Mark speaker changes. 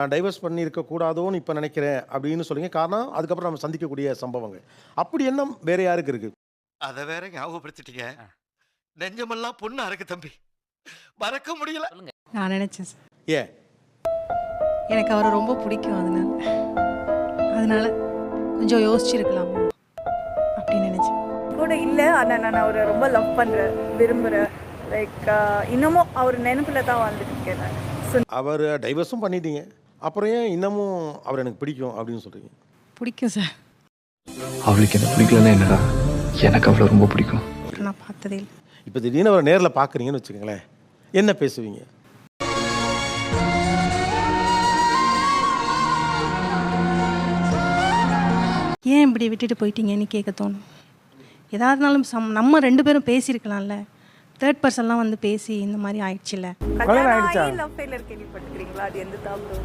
Speaker 1: நான் டைவர்ஸ் பண்ணியிருக்க கூடாதோன்னு இப்போ நினைக்கிறேன் அப்படின்னு சொல்லுங்க. காரணம் அதுக்கப்புறம் நம்ம சந்திக்கக்கூடிய சம்பவங்கள். அப்படி எண்ணம் வேற யாருக்கு இருக்கு?
Speaker 2: அத வேற ஞாபகப்படுத்திட்டீங்க. நெஞ்சமெல்லாம் பொண்ணா இருக்கு தம்பி. மறக்க முடியல.
Speaker 3: நான் நினைச்சேன் சார்.
Speaker 1: ஏன்?
Speaker 3: எனக்கு அவரை ரொம்ப பிடிக்கும். அதனால கொஞ்சம் யோசிச்சிருக்கலாமா அப்படின்னு நினைச்சேன்.
Speaker 4: கூட இல்லை, ஆனால் நான் அவரை ரொம்ப லவ் பண்ணுறேன், விரும்புகிறேன். லைக் இன்னமும் அவர் நினைப்பில் தான் வாழ்ந்துட்டு இருக்கேன் நான்.
Speaker 1: அவர் டைவர்ஸும் பண்ணிட்டீங்க. அப்புறம் ஏன் இன்னமும் அவர் எனக்கு பிடிக்கும் அப்படின்னு சொல்றீங்க?
Speaker 3: பிடிக்கும் சார்.
Speaker 5: அவளுக்கு என்ன பிடிக்கலன்னா என்னடா, எனக்கு அவளை ரொம்ப பிடிக்கும்.
Speaker 3: நான் பார்த்ததே இல்லை.
Speaker 1: இப்போ திடீர்னு அவரை நேரில் பார்க்குறீங்கன்னு வச்சுக்கோங்களேன், என்ன பேசுவீங்க?
Speaker 3: ஏன் இப்படி விட்டுட்டு போயிட்டீங்கன்னு கேட்க தோணும். எதாவதுனாலும் நம்ம 2 பேரும் பேசியிருக்கலாம்ல. தேர்ட் பர்சன்லாம் வந்து பேசி இந்த மாதிரி ஆயிடுச்சுல்ல.
Speaker 4: கல்யாணம் ஆகி லவ் ஃபெயிலியர் கேள்விப்பட்டுக்கிறீங்களா? அது எந்த தாப்ரோ?